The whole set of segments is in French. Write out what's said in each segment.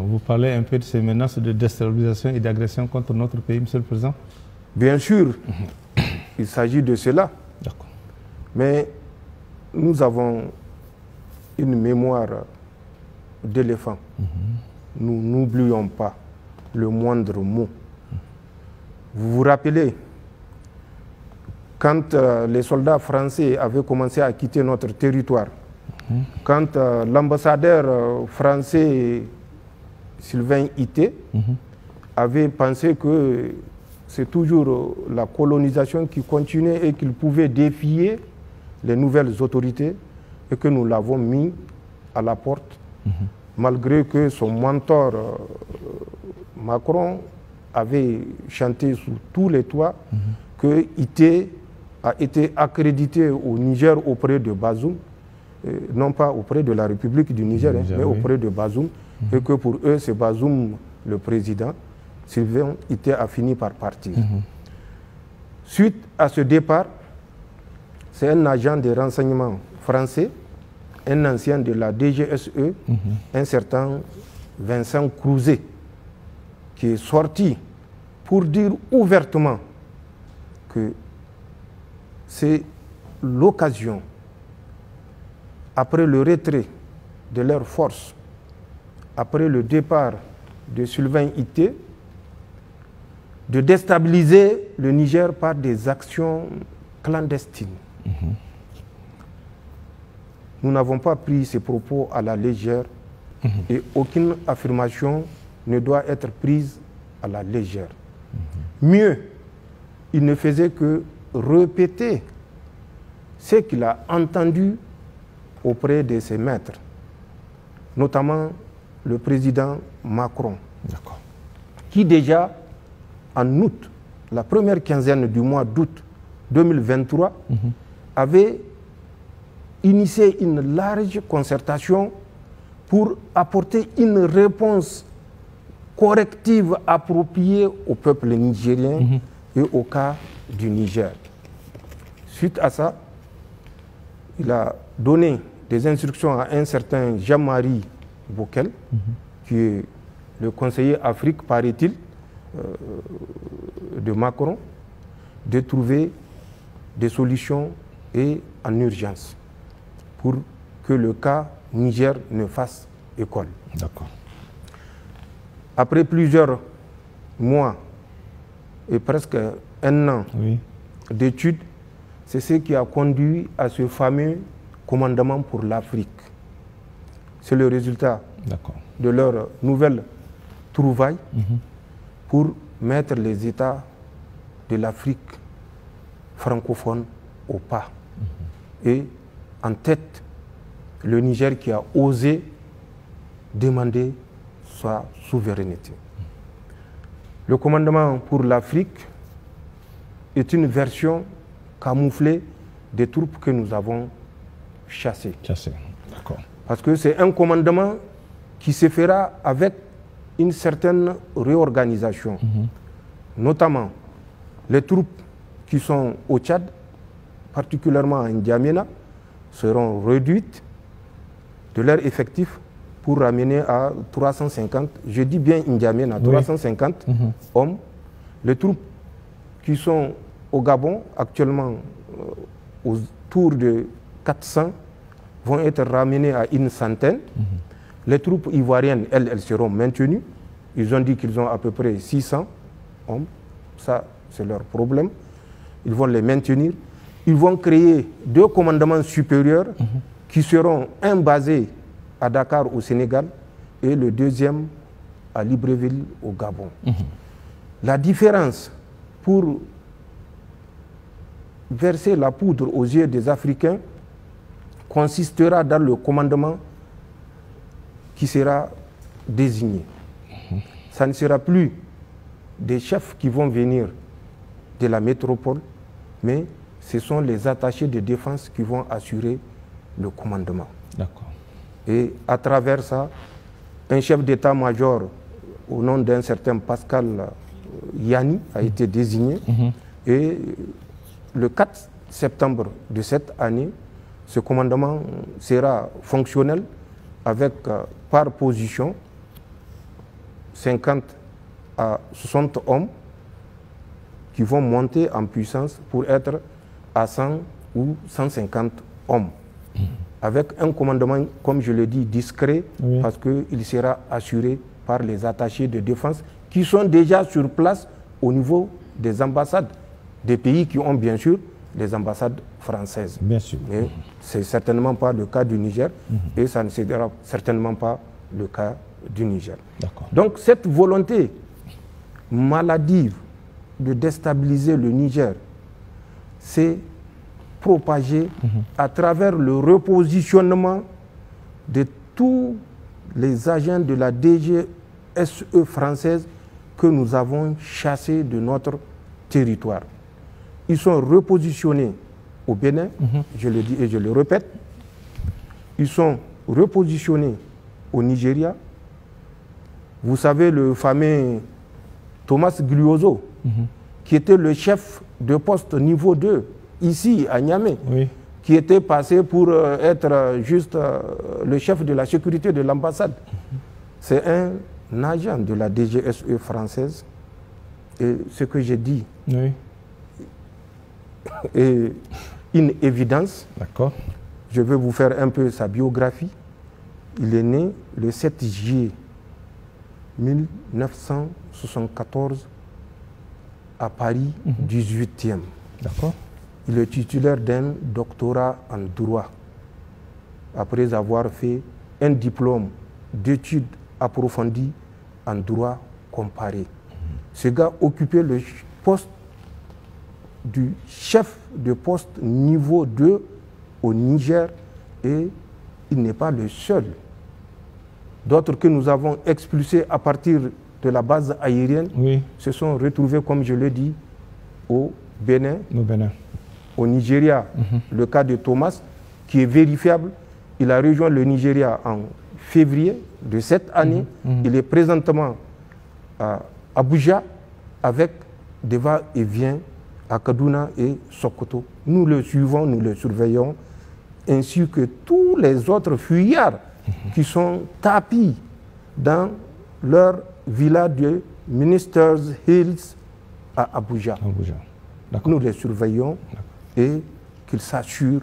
Vous parlez un peu de ces menaces de déstabilisation et d'agression contre notre pays, Monsieur le Président? Bien sûr, il s'agit de cela. D'accord. Mais nous avons une mémoire d'éléphant. Nous n'oublions pas le moindre mot. Vous vous rappelez, quand les soldats français avaient commencé à quitter notre territoire, quand l'ambassadeur français Sylvain Ité avait pensé que c'est toujours la colonisation qui continuait et qu'il pouvait défier les nouvelles autorités et que nous l'avons mis à la porte, malgré que son mentor Macron avait chanté sous tous les toits que Ité a été accrédité au Niger auprès de Bazoum, non pas auprès de la République du Niger, mais auprès de Bazoum, et que pour eux c'est Bazoum le président. Sylvain Ité a fini par partir. Suite à ce départ, c'est un agent de renseignement français, un ancien de la DGSE, un certain Vincent Crouzet, qui est sorti pour dire ouvertement que c'est l'occasion, après le retrait de leurs forces, après le départ de Sylvain Ité, de déstabiliser le Niger par des actions clandestines. Nous n'avons pas pris ces propos à la légère et aucune affirmation ne doit être prise à la légère. Mieux, il ne faisait que répéter ce qu'il a entendu auprès de ses maîtres, notamment le président Macron, qui déjà en août, la première quinzaine du mois d'août 2023, avait initié une large concertation pour apporter une réponse corrective appropriée au peuple nigérien et au cas du Niger. Suite à ça, il a donné des instructions à un certain Jean-Marie Bockel, qui est le conseiller Afrique, paraît-il, de Macron, de trouver des solutions et en urgence pour que le cas Niger ne fasse école. D'accord. Après plusieurs mois et presque un an d'études, c'est ce qui a conduit à ce fameux commandement pour l'Afrique. C'est le résultat de leur nouvelle trouvaille pour mettre les États de l'Afrique francophone au pas. Et en tête, le Niger qui a osé demander sa souveraineté. Le commandement pour l'Afrique est une version camouflée des troupes que nous avons chassées. D'accord. Parce que c'est un commandement qui se fera avec une certaine réorganisation. Notamment, les troupes qui sont au Tchad, particulièrement à N'Djamena, seront réduites de leur effectif pour ramener à 350, je dis bien N'Djamena, 350 hommes. Les troupes qui sont au Gabon, actuellement autour de 400, vont être ramenées à une centaine. Les troupes ivoiriennes, elles seront maintenues. Ils ont dit qu'ils ont à peu près 600 hommes. Ça, c'est leur problème. Ils vont les maintenir. Ils vont créer 2 commandements supérieurs qui seront un basé à Dakar au Sénégal et le deuxième à Libreville au Gabon. La différence pour verser la poudre aux yeux des Africains consistera dans le commandement qui sera désigné. Ça ne sera plus des chefs qui vont venir de la métropole, mais ce sont les attachés de défense qui vont assurer le commandement. D'accord. Et à travers ça, un chef d'état-major au nom d'un certain Pascal Yanni a été désigné. Et le 4 septembre de cette année, ce commandement sera fonctionnel avec par position 50 à 60 hommes qui vont monter en puissance pour être à 100 ou 150 hommes. Avec un commandement, comme je le dis, discret, parce qu'il sera assuré par les attachés de défense qui sont déjà sur place au niveau des ambassades des pays qui ont bien sûr les ambassades françaises. Bien sûr. Mais ce n'est certainement pas le cas du Niger et ça ne sera certainement pas le cas du Niger. Donc cette volonté maladive de déstabiliser le Niger s'est propagée à travers le repositionnement de tous les agents de la DGSE française que nous avons chassés de notre territoire. Ils sont repositionnés au Bénin, je le dis et je le répète. Ils sont repositionnés au Nigeria. Vous savez, le fameux Thomas Gliozo, qui était le chef de poste niveau 2, ici à Niamey, qui était passé pour être juste le chef de la sécurité de l'ambassade. C'est un agent de la DGSE française. Et ce que j'ai dit est une évidence. Je vais vous faire un peu sa biographie. Il est né le 7 juillet 1974 à Paris, 18e. Il est titulaire d'un doctorat en droit, après avoir fait un diplôme d'études approfondies en droit comparé. Ce gars occupait le poste du chef de poste niveau 2 au Niger et il n'est pas le seul. D'autres que nous avons expulsés à partir de la base aérienne se sont retrouvés, comme je l'ai dit, au Bénin, au Nigeria. Le cas de Thomas, qui est vérifiable, il a rejoint le Nigeria en février de cette année. Il est présentement à Abuja avec des va-et-vient à Kaduna et Sokoto. Nous le suivons, nous le surveillons, ainsi que tous les autres fuyards qui sont tapis dans leur villa de Ministers Hills à Abuja. Nous les surveillons et qu'ils s'assurent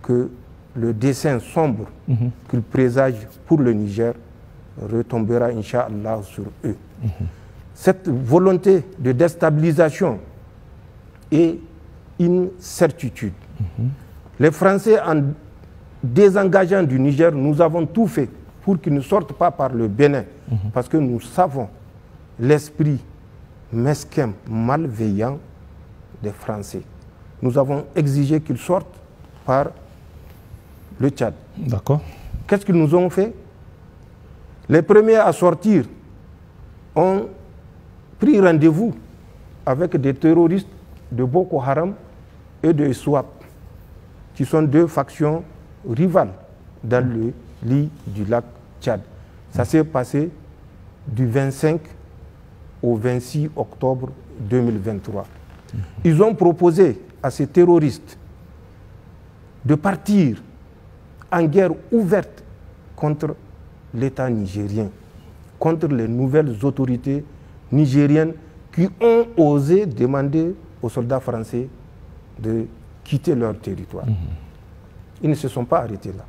que le dessein sombre qu'ils présagent pour le Niger retombera, Inch'Allah, sur eux. Cette volonté de déstabilisation est une certitude. Les Français, en désengageant du Niger, nous avons tout fait pour qu'ils ne sortent pas par le Bénin, parce que nous savons l'esprit mesquin, malveillant des Français. Nous avons exigé qu'ils sortent par le Tchad. Qu'est-ce qu'ils nous ont fait? Les premiers à sortir ont pris rendez-vous avec des terroristes de Boko Haram et de SWAP, qui sont deux factions rivales dans le lit du lac Tchad. Ça s'est passé du 25 au 26 octobre 2023. Ils ont proposé à ces terroristes de partir en guerre ouverte contre l'État nigérien, contre les nouvelles autorités nigériennes qui ont osé demander aux soldats français de quitter leur territoire. Ils ne se sont pas arrêtés là.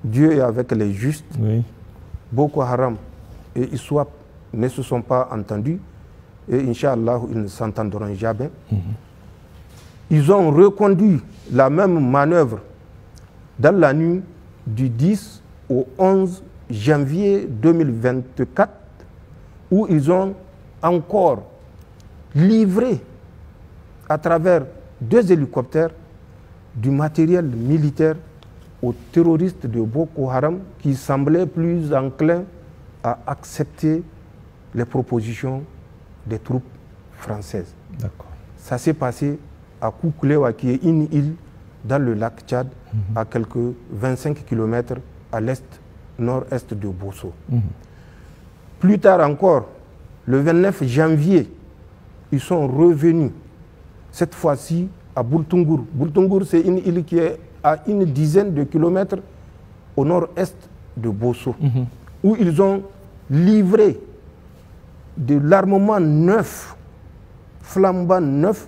Dieu est avec les justes. Boko Haram et ISWAP ne se sont pas entendus et Inch'Allah, ils ne s'entendront jamais. Ils ont reconduit la même manœuvre dans la nuit du 10 au 11 janvier 2024 où ils ont encore livré à travers 2 hélicoptères du matériel militaire aux terroristes de Boko Haram qui semblaient plus enclins à accepter les propositions des troupes françaises. Ça s'est passé à Kouklewa, qui est une île dans le lac Tchad, à quelques 25 km à l'est-nord-est de Bosso. Plus tard encore, le 29 janvier, ils sont revenus, cette fois-ci à Boultungour. Boultungour, c'est une île qui est à une dizaine de kilomètres au nord-est de Bosso, où ils ont livré de l'armement neuf, flambant neuf,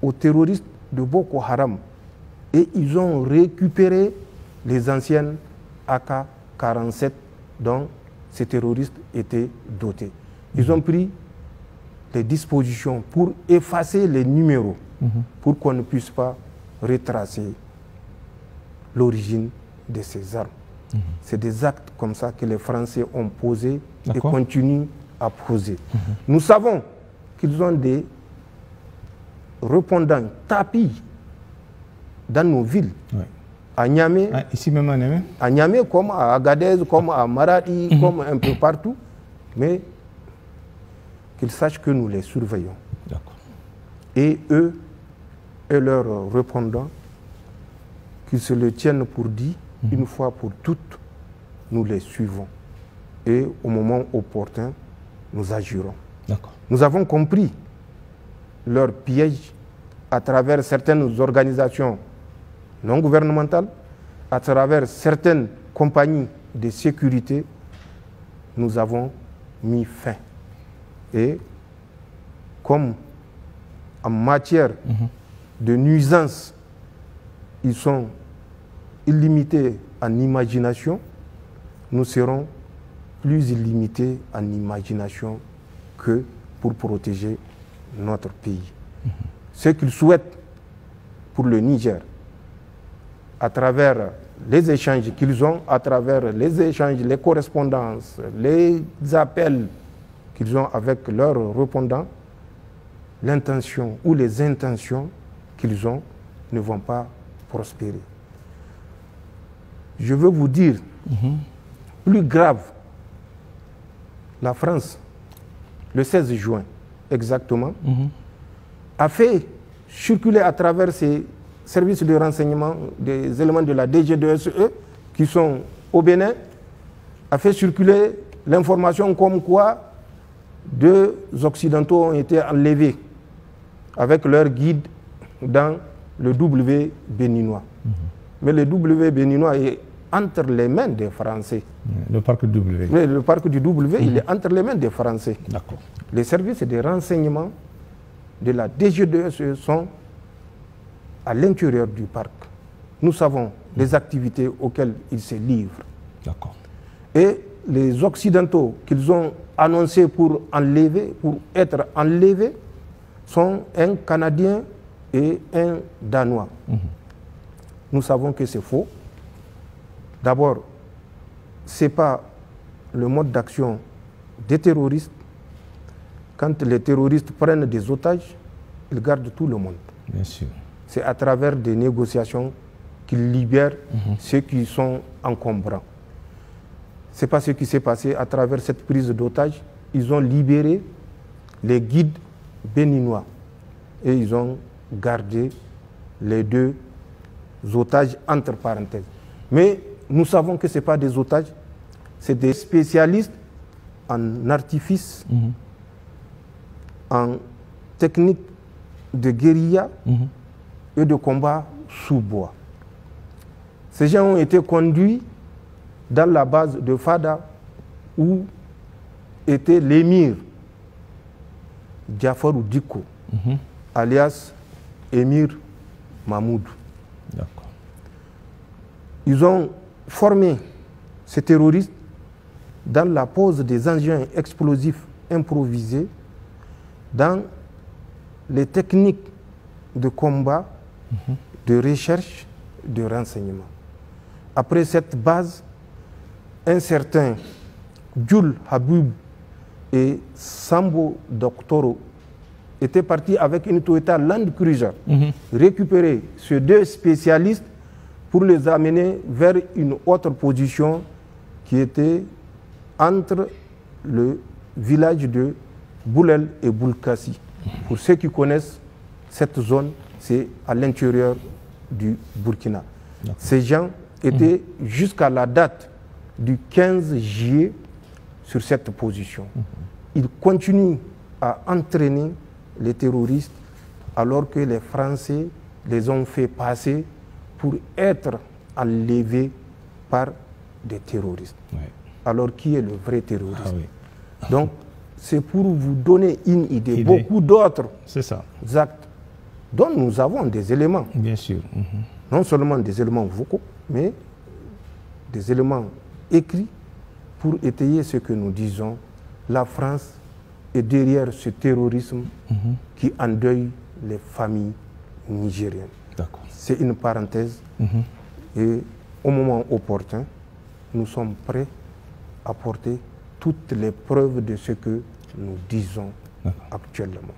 aux terroristes de Boko Haram. Et ils ont récupéré les anciennes AK-47 dont ces terroristes étaient dotés. Ils ont pris les dispositions pour effacer les numéros, pour qu'on ne puisse pas retracer l'origine de ces armes. C'est des actes comme ça que les Français ont posés et continuent à poser. Nous savons qu'ils ont des répondants tapis dans nos villes. À Niamey, ici même à Niamey? À Niamey, comme à Agadez, comme à Maradi, comme un peu partout. Mais qu'ils sachent que nous les surveillons. Et eux et leurs répondants, qu'ils se le tiennent pour dit, une fois pour toutes, nous les suivons. Et au moment opportun, nous agirons. Nous avons compris leur piège à travers certaines organisations non gouvernementales, à travers certaines compagnies de sécurité. Nous avons mis fin. Et comme en matière de nuisance, ils sont illimités en imagination, nous serons plus illimités en imagination que pour protéger notre pays. Ce qu'ils souhaitent pour le Niger, à travers les échanges qu'ils ont, à travers les échanges, les correspondances, les appels qu'ils ont avec leurs répondants, l'intention ou les intentions qu'ils ont ne vont pas prospérer. Je veux vous dire, plus grave, la France, le 16 juin exactement, a fait circuler à travers ses services de renseignement des éléments de la DGDSE qui sont au Bénin, a fait circuler l'information comme quoi 2 Occidentaux ont été enlevés avec leur guide dans le W béninois. Mais le W béninois est entre les mains des Français. Le parc du W. Mais le parc du W, il est entre les mains des Français. D'accord. Les services de renseignement de la DGDSE sont à l'intérieur du parc. Nous savons les activités auxquelles ils se livrent. D'accord. Et les Occidentaux qu'ils ont annoncés pour être enlevés, sont un Canadien et un Danois. Nous savons que c'est faux. D'abord, ce n'est pas le mode d'action des terroristes. Quand les terroristes prennent des otages, ils gardent tout le monde. Bien sûr. C'est à travers des négociations qu'ils libèrent ceux qui sont encombrants. Ce n'est pas ce qui s'est passé à travers cette prise d'otages. Ils ont libéré les guides béninois et ils ont gardé les 2 otages entre parenthèses. Mais nous savons que ce n'est pas des otages, c'est des spécialistes en artifice, en technique de guérilla et de combat sous bois. Ces gens ont été conduits dans la base de Fada où était l'émir Diafarou Diko, alias Émir Mahmoud. D'accord. Ils ont formé ces terroristes dans la pose des engins explosifs improvisés, dans les techniques de combat, de recherche, de renseignement. Après cette base, un certain Jules Habib et Sambo Doctoro étaient partis avec une Toyota Land Cruiser récupérer ces 2 spécialistes pour les amener vers une autre position qui était entre le village de Boulel et Boulkassi. Pour ceux qui connaissent cette zone, c'est à l'intérieur du Burkina. Ces gens étaient jusqu'à la date du 15 juillet sur cette position. Ils continuent à entraîner les terroristes alors que les Français les ont fait passer pour être enlevés par des terroristes. alors qui est le vrai terroriste? Ah oui. Donc, c'est pour vous donner une idée. Beaucoup d'autres actes dont nous avons des éléments. Bien sûr. Non seulement des éléments vocaux, mais des éléments écrits pour étayer ce que nous disons. La France est derrière ce terrorisme qui endeuille les familles nigériennes. C'est une parenthèse. Et au moment opportun, nous sommes prêts à porter toutes les preuves de ce que nous disons actuellement.